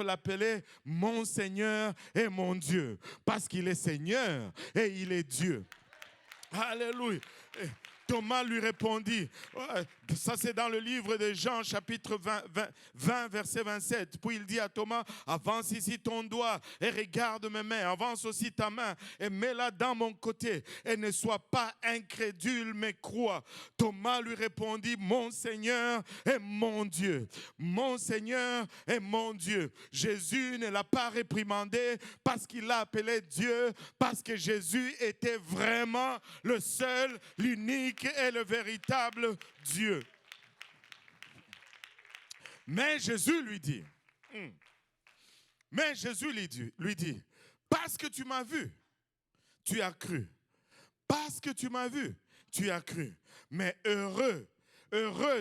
l'appeler mon Seigneur et mon Dieu, parce qu'il est Seigneur et il est Dieu. Alléluia. Thomas lui répondit, ça c'est dans le livre de Jean, chapitre 20, verset 27. Puis il dit à Thomas, avance ici ton doigt et regarde mes mains, avance aussi ta main et mets-la dans mon côté et ne sois pas incrédule mais crois. Thomas lui répondit, mon Seigneur et mon Dieu. Mon Seigneur et mon Dieu. Jésus ne l'a pas réprimandé parce qu'il l'a appelé Dieu, parce que Jésus était vraiment le seul, l'unique est le véritable Dieu. Mais Jésus lui dit, parce que tu m'as vu, tu as cru. Parce que tu m'as vu, tu as cru. Mais heureux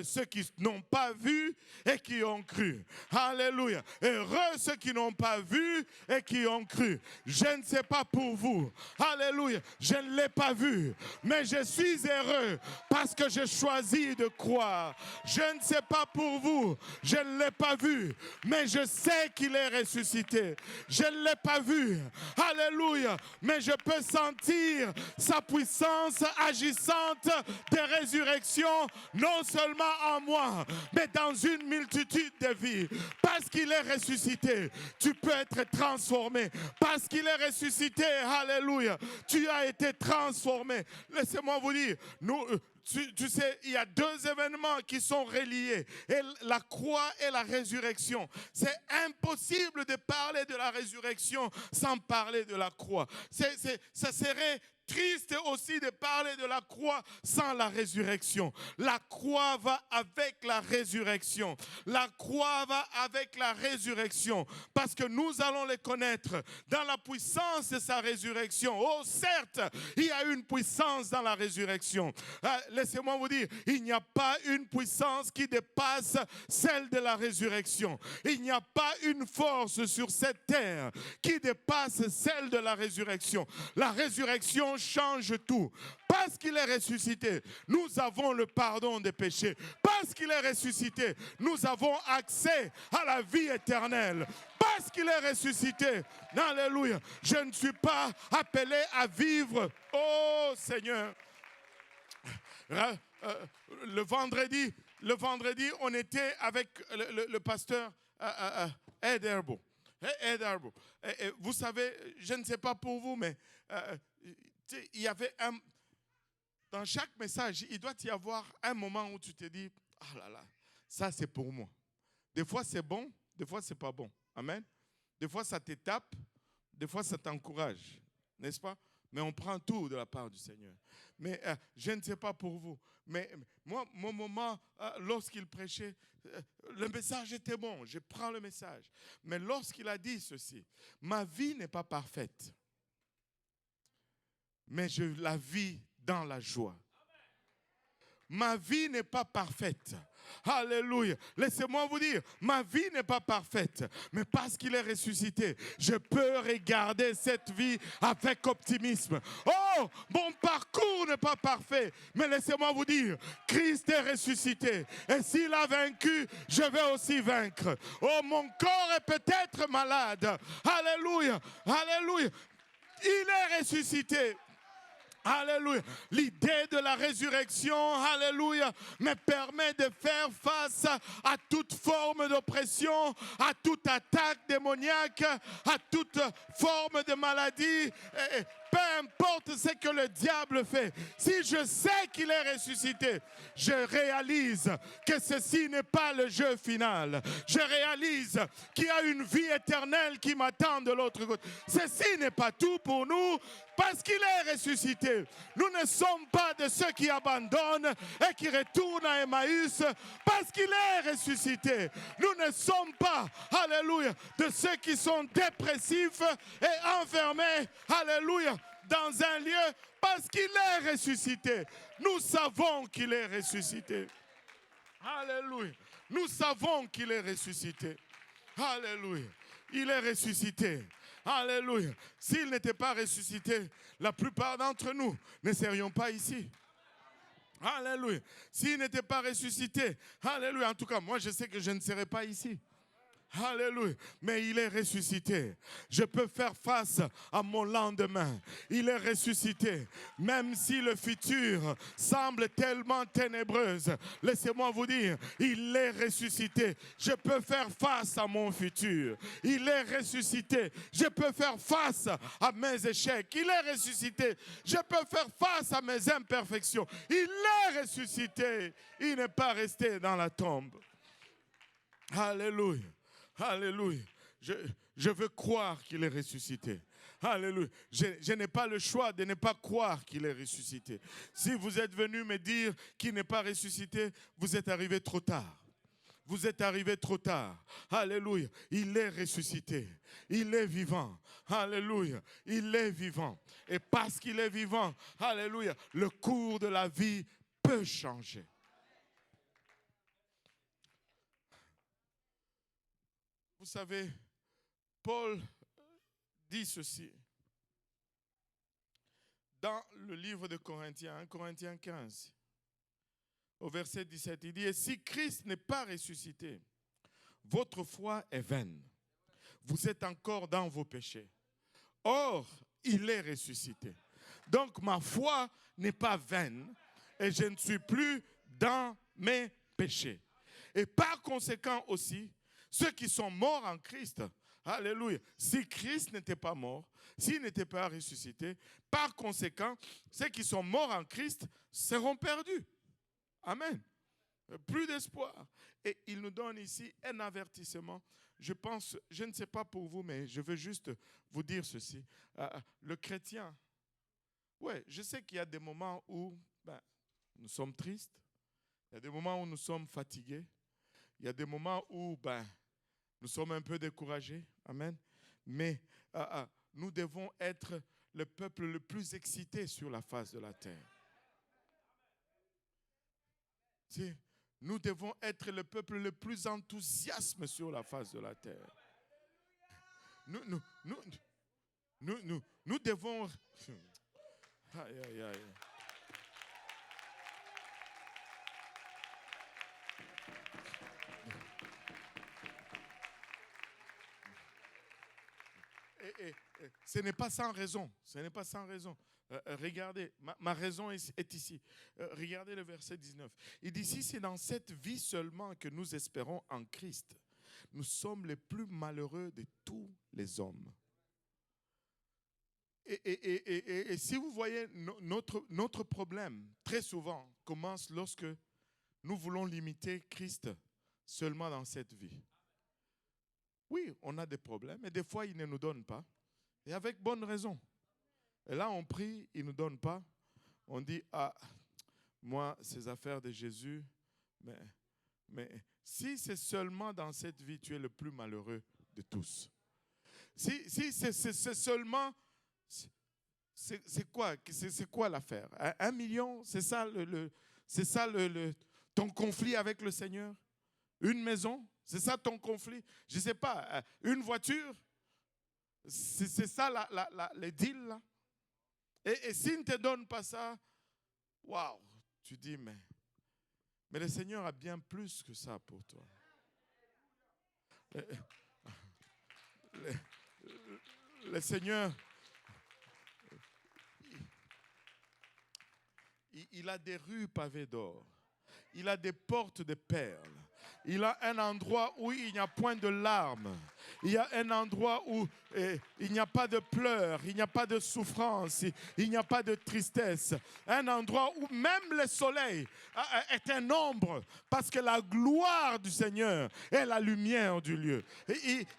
ceux qui n'ont pas vu et qui ont cru. Alléluia. Heureux ceux qui n'ont pas vu et qui ont cru. Je ne sais pas pour vous. Alléluia. Je ne l'ai pas vu. Mais je suis heureux parce que j'ai choisi de croire. Je ne sais pas pour vous. Je ne l'ai pas vu. Mais je sais qu'il est ressuscité. Je ne l'ai pas vu. Alléluia. Mais je peux sentir sa puissance agissante de résurrection, non seulement en moi, mais dans une multitude de vies. Parce qu'il est ressuscité, tu peux être transformé. Parce qu'il est ressuscité, alléluia, tu as été transformé. Laissez-moi vous dire, tu sais, il y a deux événements qui sont reliés, et la croix et la résurrection. C'est impossible de parler de la résurrection sans parler de la croix. Ça serait triste aussi de parler de la croix sans la résurrection. La croix va avec la résurrection. La croix va avec la résurrection. Parce que nous allons les connaître dans la puissance de sa résurrection. Oh, certes, il y a une puissance dans la résurrection. Laissez-moi vous dire, il n'y a pas une puissance qui dépasse celle de la résurrection. Il n'y a pas une force sur cette terre qui dépasse celle de la résurrection. La résurrection change tout. Parce qu'il est ressuscité, nous avons le pardon des péchés. Parce qu'il est ressuscité, nous avons accès à la vie éternelle. Parce qu'il est ressuscité, alléluia, je ne suis pas appelé à vivre, oh Seigneur. Le vendredi, on était avec le pasteur Ed Herbo. Et vous savez, je ne sais pas pour vous, mais il y avait dans chaque message, il doit y avoir un moment où tu te dis, ah là là, ça c'est pour moi. Des fois c'est bon, des fois c'est pas bon. Amen. Des fois ça te tape, des fois ça t'encourage, n'est-ce pas? Mais on prend tout de la part du Seigneur. Mais je ne sais pas pour vous. Mais moi, mon moment, lorsqu'il prêchait, le message était bon. Je prends le message. Mais lorsqu'il a dit ceci, ma vie n'est pas parfaite. Mais je la vis dans la joie. Ma vie n'est pas parfaite. Alléluia. Laissez-moi vous dire, ma vie n'est pas parfaite. Mais parce qu'il est ressuscité, je peux regarder cette vie avec optimisme. Oh, mon parcours n'est pas parfait. Mais laissez-moi vous dire, Christ est ressuscité. Et s'il a vaincu, je vais aussi vaincre. Oh, mon corps est peut-être malade. Alléluia. Alléluia. Il est ressuscité. Alléluia. L'idée de la résurrection, alléluia, me permet de faire face à toute forme d'oppression, à toute attaque démoniaque, à toute forme de maladie. Peu importe ce que le diable fait, si je sais qu'il est ressuscité, je réalise que ceci n'est pas le jeu final. Je réalise qu'il y a une vie éternelle qui m'attend de l'autre côté. Ceci n'est pas tout pour nous. Parce qu'il est ressuscité, nous ne sommes pas de ceux qui abandonnent et qui retournent à Emmaüs. Parce qu'il est ressuscité, nous ne sommes pas, alléluia, de ceux qui sont dépressifs et enfermés, alléluia, dans un lieu. Parce qu'il est ressuscité, nous savons qu'il est ressuscité. Alléluia, nous savons qu'il est ressuscité. Alléluia, il est ressuscité. Alléluia. S'il n'était pas ressuscité, la plupart d'entre nous ne serions pas ici. Alléluia. S'il n'était pas ressuscité, alléluia. En tout cas, moi, je sais que je ne serais pas ici. Alléluia. Mais il est ressuscité. Je peux faire face à mon lendemain. Il est ressuscité. Même si le futur semble tellement ténébreuse, laissez-moi vous dire, il est ressuscité. Je peux faire face à mon futur. Il est ressuscité. Je peux faire face à mes échecs. Il est ressuscité. Je peux faire face à mes imperfections. Il est ressuscité. Il n'est pas resté dans la tombe. Alléluia. Alléluia. Je veux croire qu'il est ressuscité. Alléluia. Je n'ai pas le choix de ne pas croire qu'il est ressuscité. Si vous êtes venu me dire qu'il n'est pas ressuscité, vous êtes arrivé trop tard. Vous êtes arrivé trop tard. Alléluia. Il est ressuscité. Il est vivant. Alléluia. Il est vivant. Et parce qu'il est vivant, alléluia, le cours de la vie peut changer. Vous savez, Paul dit ceci dans le livre de Corinthiens, 1 Corinthiens 15, au verset 17. Il dit, « Et si Christ n'est pas ressuscité, votre foi est vaine. Vous êtes encore dans vos péchés. Or, il est ressuscité. Donc, ma foi n'est pas vaine et je ne suis plus dans mes péchés. Et par conséquent aussi, ceux qui sont morts en Christ, alléluia, si Christ n'était pas mort, s'il n'était pas ressuscité, par conséquent, ceux qui sont morts en Christ seront perdus. Amen. Plus d'espoir. Et il nous donne ici un avertissement. Je pense, je ne sais pas pour vous, mais je veux juste vous dire ceci. Le chrétien, ouais, je sais qu'il y a des moments où nous sommes tristes, il y a des moments où nous sommes fatigués, il y a des moments où nous sommes un peu découragés. Amen. Mais nous devons être le peuple le plus excité sur la face de la terre. Nous devons être le peuple le plus enthousiaste sur la face de la terre. Nous devons... Aïe, aïe, aïe. Et ce n'est pas sans raison. Ce n'est pas sans raison. Regardez, ma raison est ici. Regardez le verset 19. Il dit, si c'est dans cette vie seulement que nous espérons en Christ, nous sommes les plus malheureux de tous les hommes. Et si vous voyez, notre problème, très souvent, commence lorsque nous voulons limiter Christ seulement dans cette vie. Oui, on a des problèmes, et des fois, il ne nous donne pas. Et avec bonne raison. Et là, on prie, il ne nous donne pas. On dit, moi, ces affaires de Jésus, mais si c'est seulement dans cette vie, tu es le plus malheureux de tous. Si c'est seulement, c'est quoi l'affaire? 1 million, c'est ça, ton conflit avec le Seigneur? Une maison, c'est ça ton conflit? Je ne sais pas, une voiture, c'est ça les deals là? Et s'il ne te donne pas ça, waouh, tu dis, mais le Seigneur a bien plus que ça pour toi. Le Seigneur, il a des rues pavées d'or. Il a des portes de perles. Il a un endroit où il n'y a point de larmes. Il y a un endroit où il n'y a pas de pleurs, il n'y a pas de souffrance, il n'y a pas de tristesse. Un endroit où même le soleil est un ombre, parce que la gloire du Seigneur est la lumière du lieu.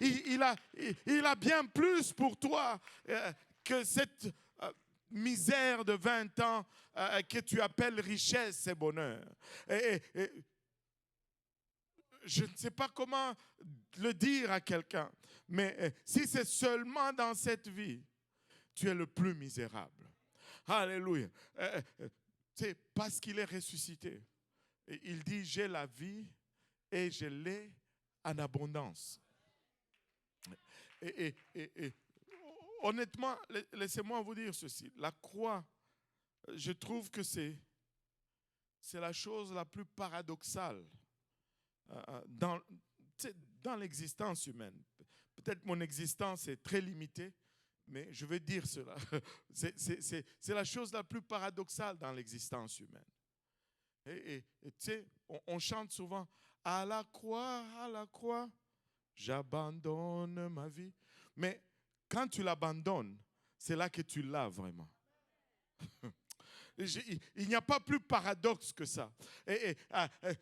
Il a bien plus pour toi que cette misère de 20 ans que tu appelles richesse et bonheur. Je ne sais pas comment le dire à quelqu'un, mais si c'est seulement dans cette vie, tu es le plus misérable. Alléluia. C'est parce qu'il est ressuscité. Et il dit, j'ai la vie et je l'ai en abondance. Et honnêtement, laissez-moi vous dire ceci. La croix, je trouve que c'est la chose la plus paradoxale dans l'existence humaine. Peut-être mon existence est très limitée, mais je veux dire cela. C'est la chose la plus paradoxale dans l'existence humaine. Et tu sais, on chante souvent « À la croix, j'abandonne ma vie ». Mais quand tu l'abandonnes, c'est là que tu l'as vraiment. Il n'y a pas plus paradoxe que ça.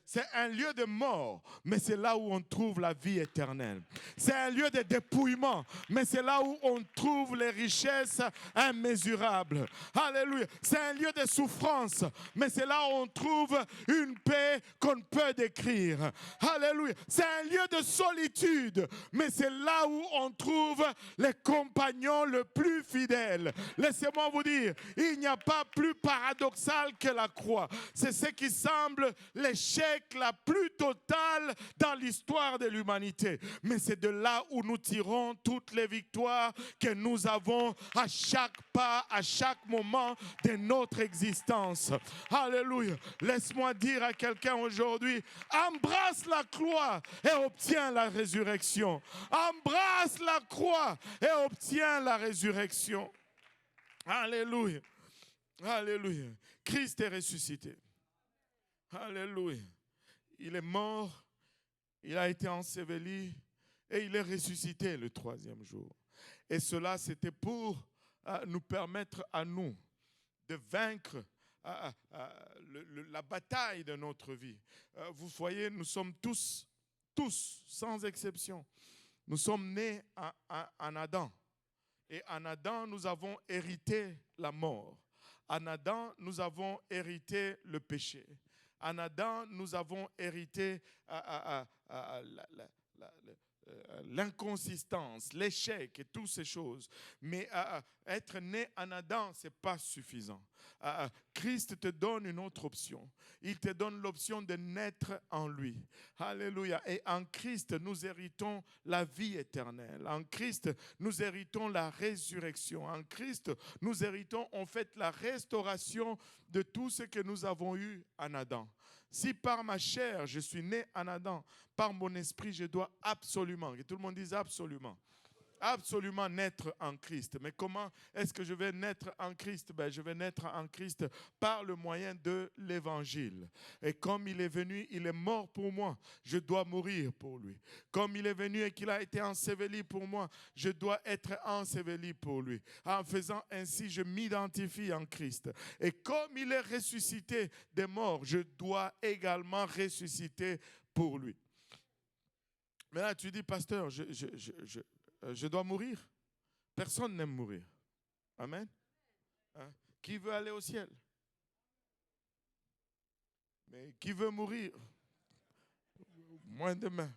C'est un lieu de mort, mais c'est là où on trouve la vie éternelle. C'est un lieu de dépouillement, mais c'est là où on trouve les richesses immesurables. Alléluia. C'est un lieu de souffrance, mais c'est là où on trouve une paix qu'on ne peut décrire. Alléluia. C'est un lieu de solitude, mais c'est là où on trouve les compagnons le plus fidèles. Laissez-moi vous dire, il n'y a pas plus paradoxal que la croix. C'est ce qui semble l'échec la plus totale dans l'histoire de l'humanité. Mais c'est de là où nous tirons toutes les victoires que nous avons à chaque pas, à chaque moment de notre existence. Alléluia. Laisse-moi dire à quelqu'un aujourd'hui, embrasse la croix et obtiens la résurrection. Embrasse la croix et obtiens la résurrection. Alléluia. Alléluia. Christ est ressuscité. Alléluia. Il est mort, il a été enseveli et il est ressuscité le 3e jour. Et cela, c'était pour nous permettre à nous de vaincre la bataille de notre vie. Vous voyez, nous sommes tous, sans exception, nous sommes nés en Adam. Et en Adam, nous avons hérité la mort. En Adam, nous avons hérité le péché. En Adam, nous avons hérité l'inconsistance, l'échec et toutes ces choses. Mais être né en Adam, ce n'est pas suffisant. Christ te donne une autre option. Il te donne l'option de naître en lui. Alléluia. Et en Christ, nous héritons la vie éternelle. En Christ, nous héritons la résurrection. En Christ, nous héritons en fait la restauration de tout ce que nous avons eu en Adam. Si par ma chair, je suis né en Adam, par mon esprit, je dois absolument, que tout le monde dise absolument, absolument naître en Christ. Mais comment est-ce que je vais naître en Christ? Je vais naître en Christ par le moyen de l'évangile. Et comme il est venu, il est mort pour moi, je dois mourir pour lui. Comme il est venu et qu'il a été enseveli pour moi, je dois être enseveli pour lui. En faisant ainsi, je m'identifie en Christ. Et comme il est ressuscité des morts, je dois également ressusciter pour lui. Mais là, tu dis, pasteur, je dois mourir. Personne n'aime mourir. Amen. Hein? Qui veut aller au ciel? Mais qui veut mourir? Moins demain.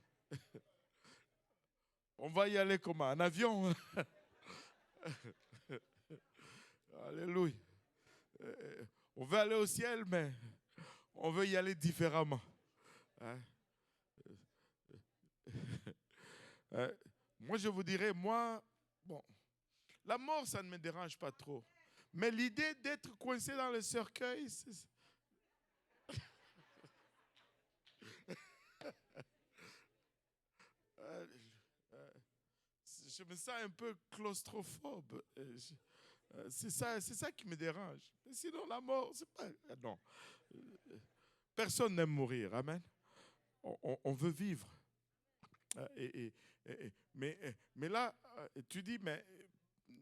On va y aller comment? En avion? Alléluia. On veut aller au ciel, mais on veut y aller différemment. Hein? Moi, je vous dirais, la mort, ça ne me dérange pas trop. Mais l'idée d'être coincé dans le cercueil, je me sens un peu claustrophobe. C'est ça qui me dérange. Mais sinon, la mort, c'est pas... Non. Personne n'aime mourir. Amen. On veut vivre. Mais là, tu dis, mais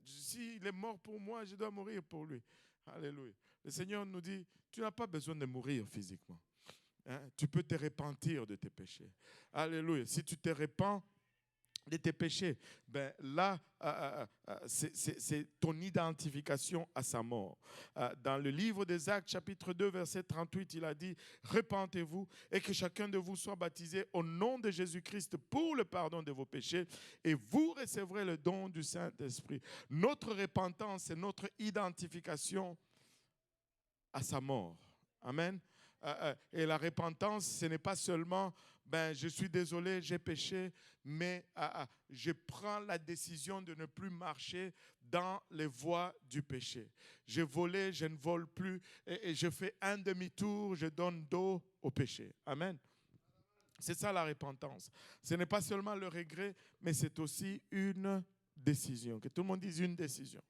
s'il est mort pour moi, je dois mourir pour lui. Alléluia. Le Seigneur nous dit, tu n'as pas besoin de mourir physiquement. Hein? Tu peux te repentir de tes péchés. Alléluia. Si tu te repens de tes péchés, là, c'est ton identification à sa mort. Dans le livre des Actes, chapitre 2, verset 38, il a dit, « Repentez-vous et que chacun de vous soit baptisé au nom de Jésus-Christ pour le pardon de vos péchés et vous recevrez le don du Saint-Esprit. » Notre repentance, c'est notre identification à sa mort. Amen. Et la repentance, ce n'est pas seulement je suis désolé, j'ai péché, mais je prends la décision de ne plus marcher dans les voies du péché. J'ai volé, je ne vole plus, et je fais un demi-tour, je donne dos au péché. Amen. C'est ça la repentance. Ce n'est pas seulement le regret, mais c'est aussi une décision. Que tout le monde dise une décision.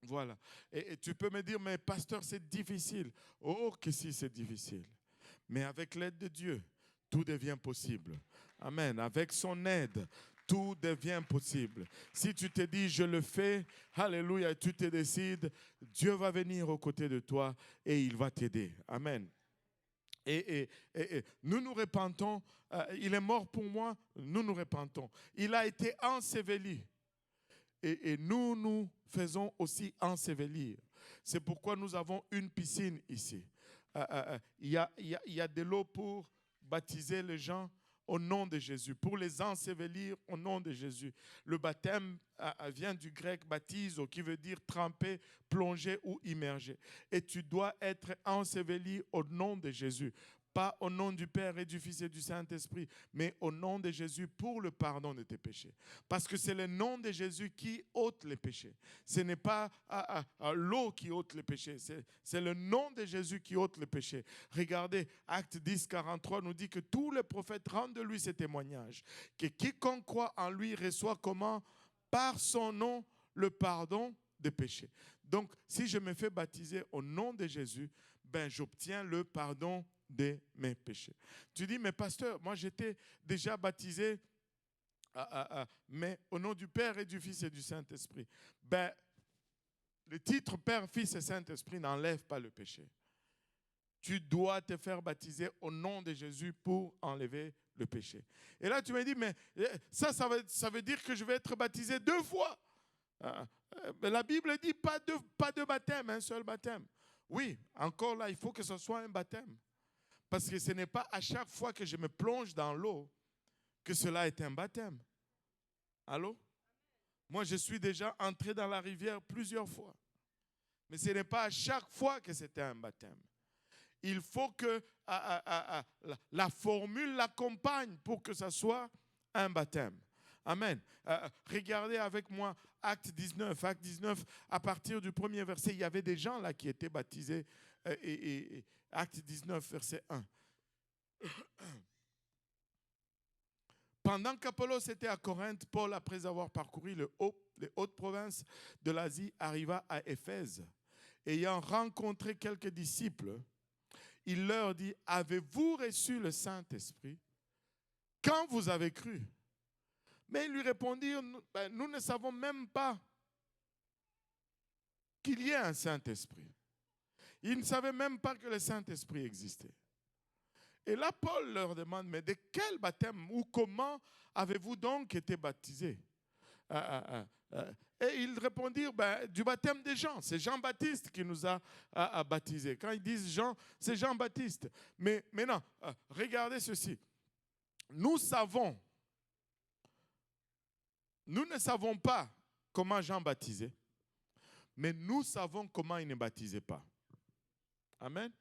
Voilà. Et tu peux me dire, mais pasteur, c'est difficile. Oh, que si c'est difficile. Mais avec l'aide de Dieu, tout devient possible. Amen. Avec son aide, tout devient possible. Si tu te dis, je le fais, alléluia, tu te décides, Dieu va venir aux côtés de toi et il va t'aider. Amen. Et nous nous repentons. Il est mort pour moi, nous nous repentons. Il a été enseveli. Et nous, nous faisons aussi ensevelir. C'est pourquoi nous avons une piscine ici. Il y a de l'eau pour baptiser les gens au nom de Jésus, pour les ensevelir au nom de Jésus. Le baptême vient du grec baptizo, qui veut dire tremper, plonger ou immerger. Et tu dois être enseveli au nom de Jésus. Pas au nom du Père et du Fils et du Saint-Esprit, mais au nom de Jésus pour le pardon de tes péchés. Parce que c'est le nom de Jésus qui ôte les péchés. Ce n'est pas l'eau qui ôte les péchés, c'est le nom de Jésus qui ôte les péchés. Regardez, Acte 10, 43 nous dit que tous les prophètes rendent de lui ce témoignage, que quiconque croit en lui reçoit comment? Par son nom le pardon des péchés. Donc, si je me fais baptiser au nom de Jésus, ben, j'obtiens le pardon de mes péchés. Tu dis, mais pasteur, moi j'étais déjà baptisé, mais au nom du Père et du Fils et du Saint-Esprit. Ben, le titre Père, Fils et Saint-Esprit n'enlève pas le péché. Tu dois te faire baptiser au nom de Jésus pour enlever le péché. Et là, tu me dis, mais ça veut dire que je vais être baptisé 2 fois. La Bible dit pas de baptême, un seul baptême. Oui, encore là, il faut que ce soit un baptême. Parce que ce n'est pas à chaque fois que je me plonge dans l'eau que cela est un baptême. Allô? Moi, je suis déjà entré dans la rivière plusieurs fois. Mais ce n'est pas à chaque fois que c'était un baptême. Il faut que la formule l'accompagne pour que ce soit un baptême. Amen. Regardez avec moi Acte 19. Acte 19, à partir du premier verset, il y avait des gens là qui étaient baptisés. Acte 19, verset 1. Pendant qu'Apollos était à Corinthe, Paul, après avoir parcouru les hautes provinces de l'Asie, arriva à Éphèse. Ayant rencontré quelques disciples, il leur dit, avez-vous reçu le Saint-Esprit quand vous avez cru? Mais ils lui répondirent, nous ne savons même pas qu'il y ait un Saint-Esprit. Ils ne savaient même pas que le Saint-Esprit existait. Et là, Paul leur demande, mais de quel baptême ou comment avez-vous donc été baptisés? Et ils répondirent, du baptême des Jean. C'est Jean-Baptiste qui nous a baptisés. Quand ils disent Jean, c'est Jean-Baptiste. Mais maintenant, regardez ceci. Nous ne savons pas comment Jean baptisait, mais nous savons comment il ne baptisait pas. Amen.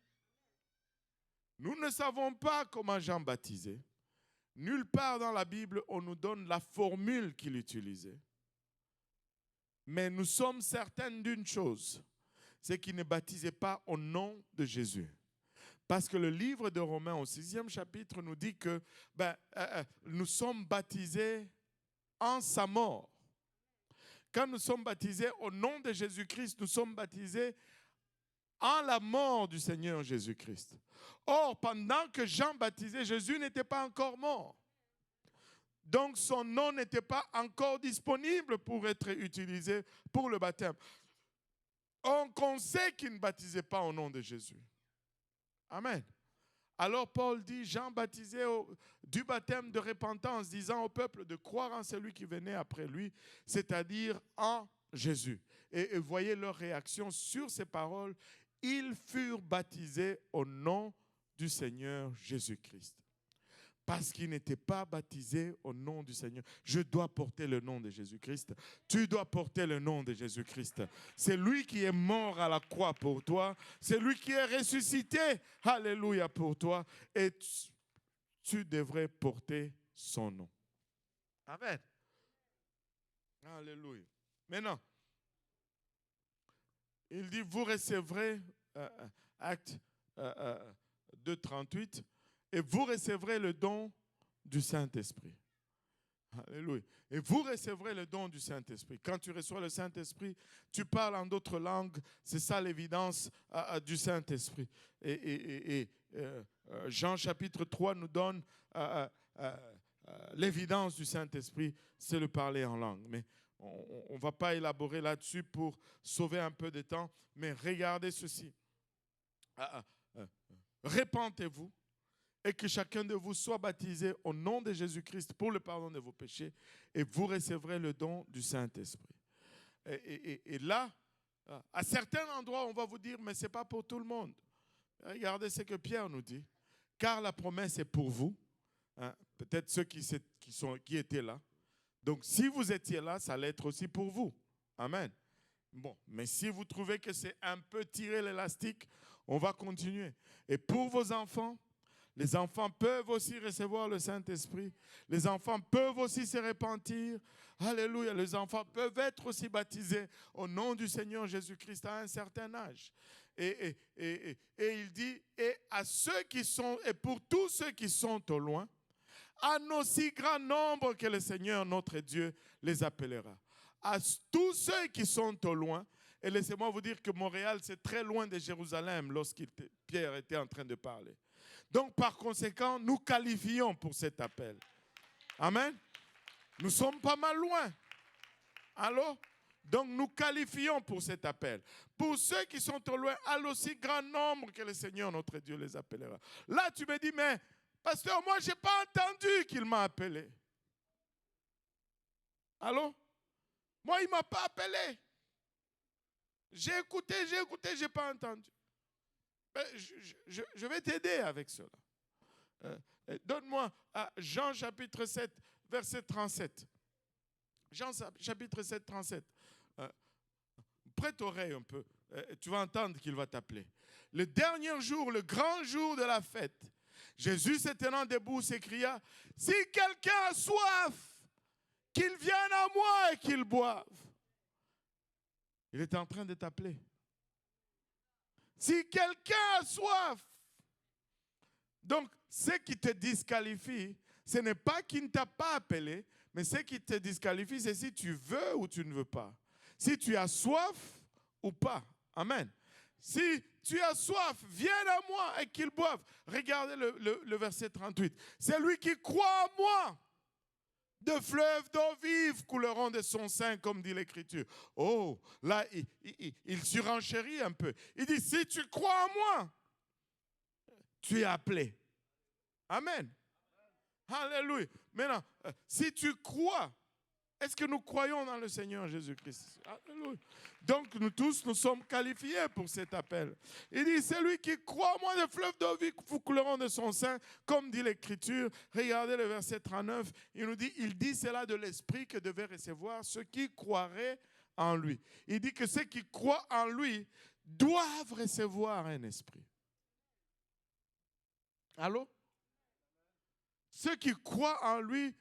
Nous ne savons pas comment Jean baptisait. Nulle part dans la Bible, on nous donne la formule qu'il utilisait. Mais nous sommes certains d'une chose, c'est qu'il ne baptisait pas au nom de Jésus. Parce que le livre de Romains au 6e chapitre nous dit que nous sommes baptisés en sa mort. Quand nous sommes baptisés au nom de Jésus-Christ, nous sommes baptisés en la mort du Seigneur Jésus-Christ. Or, pendant que Jean baptisait, Jésus n'était pas encore mort. Donc, son nom n'était pas encore disponible pour être utilisé pour le baptême. On sait qu'il ne baptisait pas au nom de Jésus. Amen. Alors Paul dit, Jean baptisait du baptême de repentance, disant au peuple de croire en celui qui venait après lui, c'est-à-dire en Jésus. Et voyez leur réaction sur ces paroles. Ils furent baptisés au nom du Seigneur Jésus-Christ. Parce qu'ils n'étaient pas baptisés au nom du Seigneur. Je dois porter le nom de Jésus-Christ. Tu dois porter le nom de Jésus-Christ. C'est lui qui est mort à la croix pour toi. C'est lui qui est ressuscité. Alléluia pour toi. Et tu devrais porter son nom. Amen. Alléluia. Maintenant, il dit, vous recevrez, acte 2, 38, et vous recevrez le don du Saint-Esprit. Alléluia. Et vous recevrez le don du Saint-Esprit. Quand tu reçois le Saint-Esprit, tu parles en d'autres langues. C'est ça l'évidence du Saint-Esprit. Et Jean chapitre 3 nous donne l'évidence du Saint-Esprit, c'est le parler en langue. Mais on ne va pas élaborer là-dessus pour sauver un peu de temps. Mais regardez ceci. Répentez-vous et que chacun de vous soit baptisé au nom de Jésus-Christ pour le pardon de vos péchés et vous recevrez le don du Saint-Esprit. Et là, à certains endroits, on va vous dire, mais ce n'est pas pour tout le monde. Regardez ce que Pierre nous dit. Car la promesse est pour vous. Hein, peut-être ceux qui étaient là. Donc, si vous étiez là, ça allait être aussi pour vous. Amen. Bon, mais si vous trouvez que c'est un peu tiré l'élastique, on va continuer. Et pour vos enfants, les enfants peuvent aussi recevoir le Saint-Esprit. Les enfants peuvent aussi se repentir. Alléluia. Les enfants peuvent être aussi baptisés au nom du Seigneur Jésus-Christ à un certain âge. Et il dit, et à ceux qui sont, et pour tous ceux qui sont au loin, en aussi grand nombre que le Seigneur notre Dieu les appellera. À tous ceux qui sont au loin, et laissez-moi vous dire que Montréal, c'est très loin de Jérusalem lorsque Pierre était en train de parler. Donc, par conséquent, nous qualifions pour cet appel. Amen. Nous sommes pas mal loin. Allô? Donc, nous qualifions pour cet appel. Pour ceux qui sont au loin, à l'aussi grand nombre que le Seigneur, notre Dieu, les appellera. Là, tu me dis, mais, pasteur, moi, je n'ai pas entendu qu'il m'a appelé. Allô? Moi, il ne m'a pas appelé. J'ai écouté, je n'ai pas entendu. Je vais t'aider avec cela. Donne-moi Jean chapitre 7, verset 37. Jean chapitre 7, 37. Prête oreille un peu. Tu vas entendre qu'il va t'appeler. Le dernier jour, le grand jour de la fête, Jésus se tenant debout s'écria, « Si quelqu'un a soif, qu'il vienne à moi et qu'il boive. » Il est en train de t'appeler. Si quelqu'un a soif. Donc, ce qui te disqualifie, ce n'est pas qu'il ne t'a pas appelé, mais ce qui te disqualifie, c'est si tu veux ou tu ne veux pas. Si tu as soif ou pas. Amen. Si tu as soif, viens à moi et qu'il boive. Regardez le verset 38. C'est lui qui croit en moi. De fleuves d'eau vive couleront de son sein, comme dit l'Écriture. Oh, là, il surenchérit un peu. Il dit, si tu crois en moi, tu es appelé. Amen. Alléluia. Maintenant, si tu crois, est-ce que nous croyons dans le Seigneur Jésus-Christ? Alléluia. Donc, nous tous, nous sommes qualifiés pour cet appel. Il dit, c'est lui qui croit en moi, les fleuves d'eau vive couleront de son sein, comme dit l'Écriture. Regardez le verset 39. Il dit cela de l'Esprit que devait recevoir ceux qui croiraient en lui. Il dit que ceux qui croient en lui doivent recevoir un esprit. Allô? Ceux qui croient en lui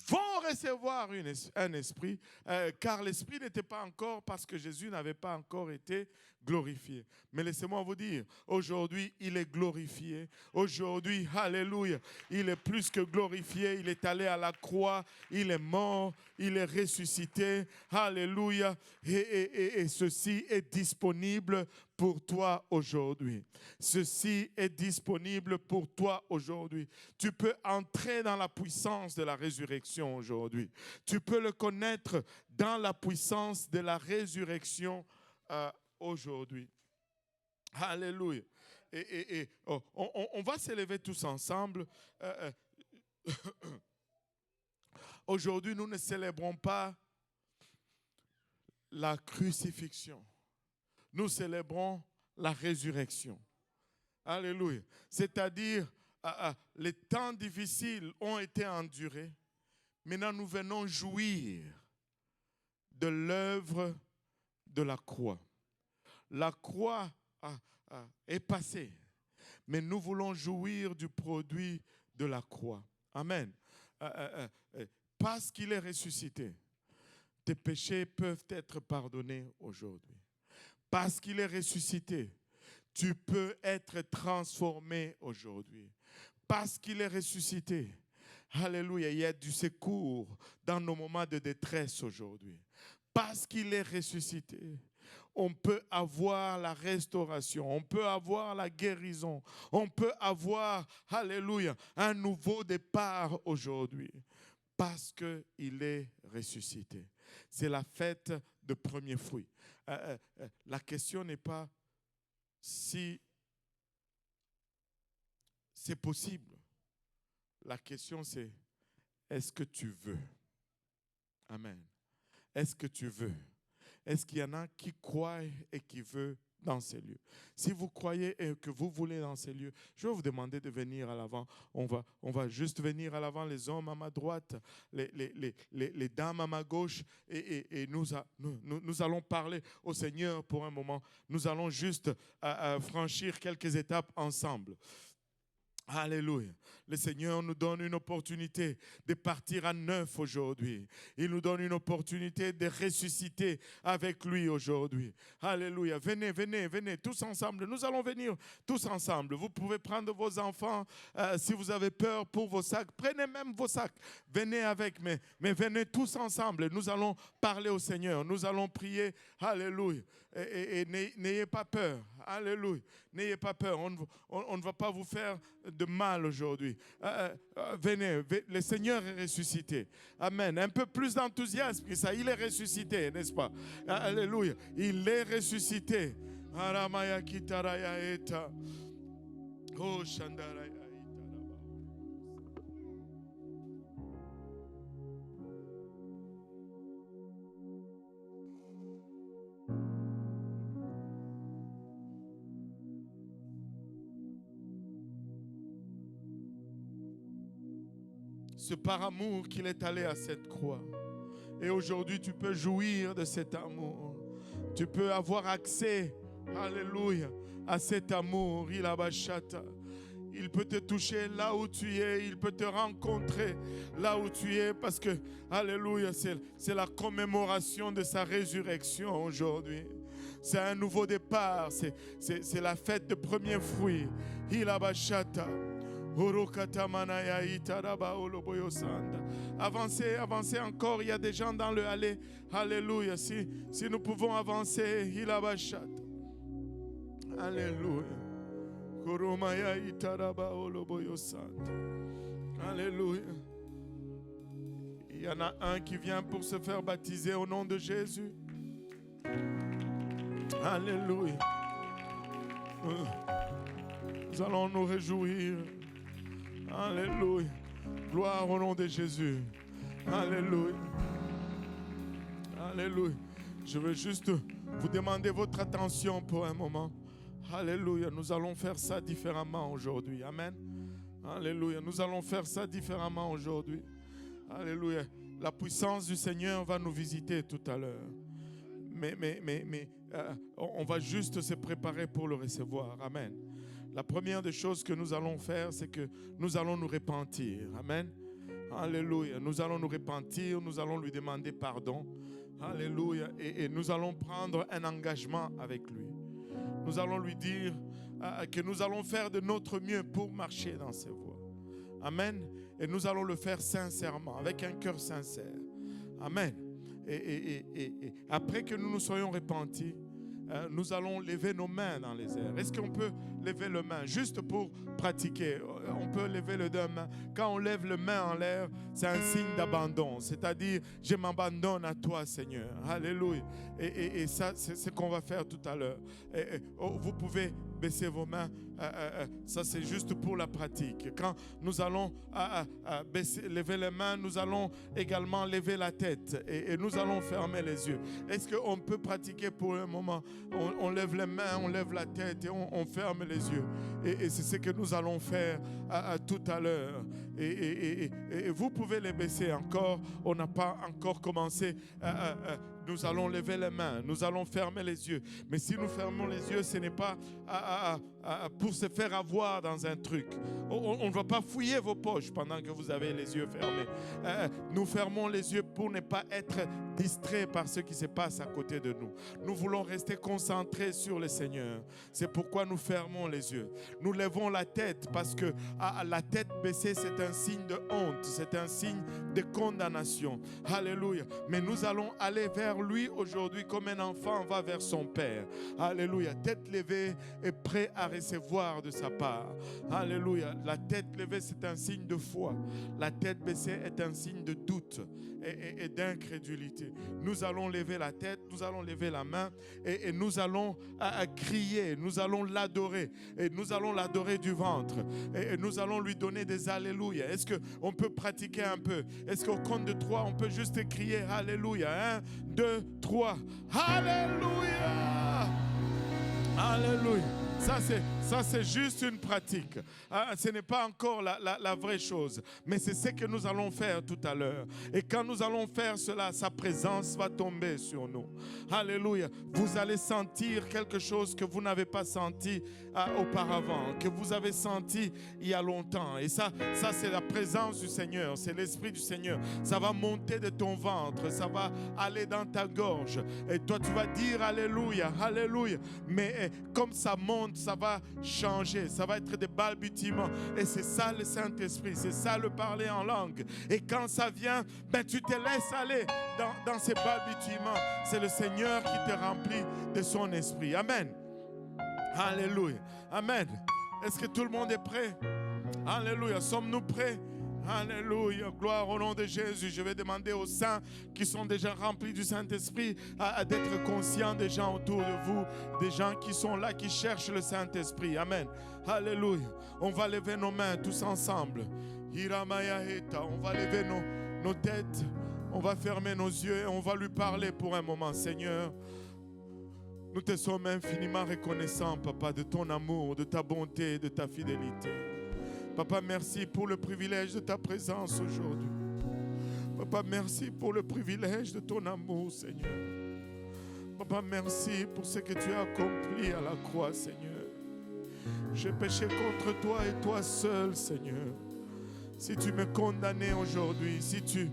vont recevoir un esprit, car l'esprit n'était pas encore, parce que Jésus n'avait pas encore été glorifié. Mais laissez-moi vous dire, aujourd'hui, il est glorifié. Aujourd'hui, alléluia, il est plus que glorifié. Il est allé à la croix, il est mort, il est ressuscité. Alléluia. Et ceci est disponible pour toi aujourd'hui. Ceci est disponible pour toi aujourd'hui. Tu peux entrer dans la puissance de la résurrection aujourd'hui. Tu peux le connaître dans la puissance de la résurrection aujourd'hui. Alléluia. On va s'élever tous ensemble. Aujourd'hui, nous ne célébrons pas la crucifixion. Nous célébrons la résurrection. Alléluia. C'est-à-dire, les temps difficiles ont été endurés. Maintenant, nous venons jouir de l'œuvre de la croix. La croix est passée, mais nous voulons jouir du produit de la croix. Amen. Parce qu'il est ressuscité, tes péchés peuvent être pardonnés aujourd'hui. Parce qu'il est ressuscité, tu peux être transformé aujourd'hui. Parce qu'il est ressuscité. Alléluia, il y a du secours dans nos moments de détresse aujourd'hui. Parce qu'il est ressuscité, on peut avoir la restauration, on peut avoir la guérison, on peut avoir, alléluia, un nouveau départ aujourd'hui. Parce qu'il est ressuscité. C'est la fête de premiers fruits. La question n'est pas si c'est possible. La question c'est, est-ce que tu veux? Amen. Est-ce que tu veux? Est-ce qu'il y en a qui croient et qui veulent dans ces lieux? Si vous croyez et que vous voulez dans ces lieux, je vais vous demander de venir à l'avant. On va juste venir à l'avant, les hommes à ma droite, les dames à ma gauche, et nous allons parler au Seigneur pour un moment. Nous allons juste franchir quelques étapes ensemble. Alléluia. Le Seigneur nous donne une opportunité de partir à neuf aujourd'hui. Il nous donne une opportunité de ressusciter avec lui aujourd'hui. Alléluia. Venez, venez, venez, tous ensemble. Nous allons venir tous ensemble. Vous pouvez prendre vos enfants. Si vous avez peur pour vos sacs, prenez même vos sacs. Venez avec, mais venez tous ensemble. Nous allons parler au Seigneur. Nous allons prier. Alléluia. Et n'ayez pas peur. Alléluia. N'ayez pas peur. On ne va pas vous faire de mal aujourd'hui. Venez, le Seigneur est ressuscité. Amen. Un peu plus d'enthousiasme que ça. Il est ressuscité, n'est-ce pas? Alléluia. Il est ressuscité. Oh, Shandaraya. C'est par amour qu'il est allé à cette croix. Et aujourd'hui, tu peux jouir de cet amour. Tu peux avoir accès, alléluia, à cet amour. Il peut te toucher là où tu es. Il peut te rencontrer là où tu es. Parce que, alléluia, c'est la commémoration de sa résurrection aujourd'hui. C'est un nouveau départ. C'est la fête de premiers fruits. Avancez, avancez encore. Il y a des gens dans le allée. Alléluia. Si nous pouvons avancer. Alléluia. Alléluia. Il y en a un qui vient pour se faire baptiser au nom de Jésus. Alléluia. Nous allons nous réjouir. Alléluia. Gloire au nom de Jésus. Alléluia. Alléluia. Je veux juste vous demander votre attention pour un moment. Alléluia. Nous allons faire ça différemment aujourd'hui. Amen. Alléluia. Nous allons faire ça différemment aujourd'hui. Alléluia. La puissance du Seigneur va nous visiter tout à l'heure. Mais on va juste se préparer pour le recevoir. Amen. La première des choses que nous allons faire, c'est que nous allons nous repentir. Amen. Alléluia. Nous allons nous repentir, nous allons lui demander pardon. Alléluia. Et nous allons prendre un engagement avec lui. Nous allons lui dire que nous allons faire de notre mieux pour marcher dans ses voies. Amen. Et nous allons le faire sincèrement, avec un cœur sincère. Amen. Et après que nous nous soyons repentis, nous allons lever nos mains dans les airs. Est-ce qu'on peut lever les mains juste pour pratiquer? On peut lever les deux mains. Quand on lève les mains en l'air, c'est un signe d'abandon. C'est-à-dire, je m'abandonne à toi, Seigneur. Alléluia. Et ça, c'est ce qu'on va faire tout à l'heure. Vous pouvez baisser vos mains. Ça, c'est juste pour la pratique. Quand nous allons lever les mains, nous allons également lever la tête. Et nous allons fermer les yeux. Est-ce qu'on peut pratiquer pour un moment? On lève les mains, on lève la tête et on ferme les yeux. Et c'est ce que nous allons faire tout à l'heure. Et vous pouvez les baisser encore. On n'a pas encore commencé. Nous allons lever les mains, nous allons fermer les yeux. Mais si nous fermons les yeux, ce n'est pas pour se faire avoir dans un truc. On ne va pas fouiller vos poches pendant que vous avez les yeux fermés. Nous fermons les yeux pour ne pas être distraits par ce qui se passe à côté de nous. Nous voulons rester concentrés sur le Seigneur. C'est pourquoi nous fermons les yeux. Nous levons la tête parce que la tête baissée, c'est un signe de honte, c'est un signe de condamnation. Alléluia. Mais nous allons aller vers lui aujourd'hui comme un enfant va vers son père. Alléluia. Tête levée et prêt à recevoir de sa part. Alléluia. La tête levée, c'est un signe de foi. La tête baissée est un signe de doute et d'incrédulité. Nous allons lever la tête, nous allons lever la main et nous allons crier, nous allons l'adorer et nous allons l'adorer du ventre et nous allons lui donner des alléluia. Est-ce qu'on peut pratiquer un peu? Est-ce qu'au compte de 3, on peut juste crier alléluia? 1, 2, 3. Alléluia! Alléluia! Ça, c'est juste une pratique. Ce n'est pas encore la vraie chose. Mais c'est ce que nous allons faire tout à l'heure. Et quand nous allons faire cela, sa présence va tomber sur nous. Alléluia. Vous allez sentir quelque chose que vous n'avez pas senti auparavant, que vous avez senti il y a longtemps. Et ça c'est la présence du Seigneur. C'est l'Esprit du Seigneur. Ça va monter de ton ventre. Ça va aller dans ta gorge. Et toi, tu vas dire Alléluia, Alléluia. Mais comme ça monte, ça va changer, ça va être des balbutiements. Et c'est ça le Saint-Esprit, c'est ça le parler en langue. Et quand ça vient, tu te laisses aller dans ces balbutiements. C'est le Seigneur qui te remplit de son esprit. Amen. Alléluia. Amen. Est-ce que tout le monde est prêt? Alléluia. Sommes-nous prêts? Alléluia, gloire au nom de Jésus. Je vais demander aux saints qui sont déjà remplis du Saint-Esprit d'être conscients des gens autour de vous, des gens qui sont là, qui cherchent le Saint-Esprit. Amen. Alléluia. On va lever nos mains tous ensemble. On va lever nos têtes, on va fermer nos yeux et on va lui parler pour un moment. Seigneur, nous te sommes infiniment reconnaissants, Papa, de ton amour, de ta bonté, de ta fidélité. Papa, merci pour le privilège de ta présence aujourd'hui. Papa, merci pour le privilège de ton amour, Seigneur. Papa, merci pour ce que tu as accompli à la croix, Seigneur. J'ai péché contre toi et toi seul, Seigneur. Si tu me condamnais aujourd'hui, si tu,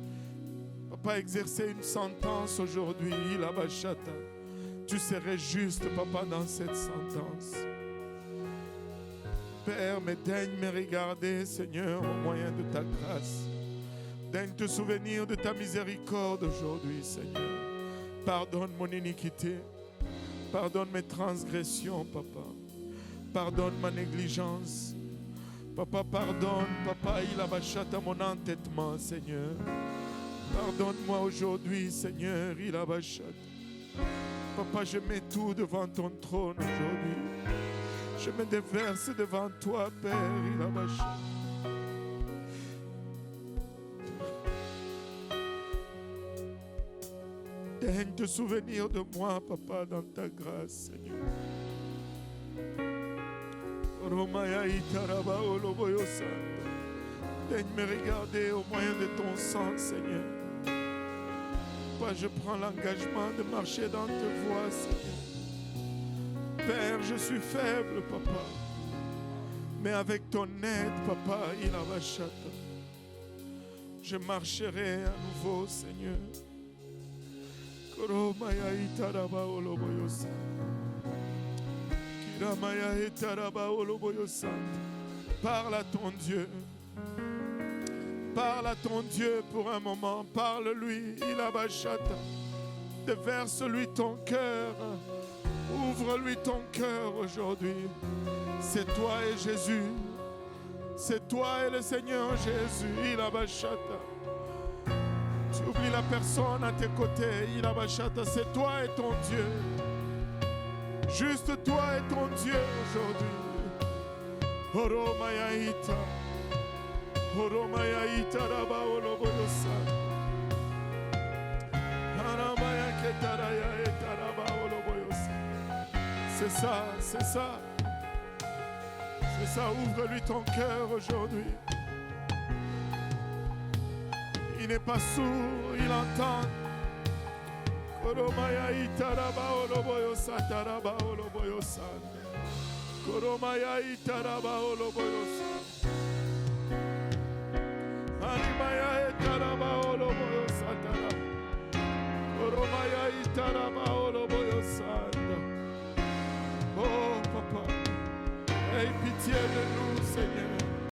Papa, exerçais une sentence aujourd'hui, tu serais juste, Papa, dans cette sentence. Père, mais daigne me regarder, Seigneur, au moyen de ta grâce. Daigne te souvenir de ta miséricorde aujourd'hui, Seigneur. Pardonne mon iniquité. Pardonne mes transgressions, Papa. Pardonne ma négligence. Papa, pardonne, Papa, il a bachata mon entêtement, Seigneur. Pardonne-moi aujourd'hui, Seigneur, il a bachata. Papa, je mets tout devant ton trône aujourd'hui. Je me déverse devant toi, Père, il a bachata. Daigne te souvenir de moi, Papa, dans ta grâce, Seigneur. Daigne me regarder au moyen de ton sang, Seigneur. Papa, je prends l'engagement de marcher dans tes voies, Seigneur. Père, je suis faible, Papa. Mais avec ton aide, Papa, il a bachata. Je marcherai à nouveau, Seigneur. Parle à ton Dieu. Parle à ton Dieu pour un moment. Parle-lui. Il a bachata. Déverse-lui ton cœur. Ouvre-lui ton cœur aujourd'hui. C'est toi et Jésus. C'est toi et le Seigneur Jésus. Il a bachata. Tu oublies la personne à tes côtés. Il a bachata. C'est toi et ton Dieu. Juste toi et ton Dieu aujourd'hui. Oro mayaita. Oro mayaita raba oloboyosa. Haramaya ketaraya etaraba oloboyosa. C'est ça, c'est ça. C'est ça, ouvre-lui ton cœur aujourd'hui. n'est pas sourd, il entend. Koromaya itaraba oloboyo sataraba oloboyo sande. Koromaya itaraba oloboyo sande.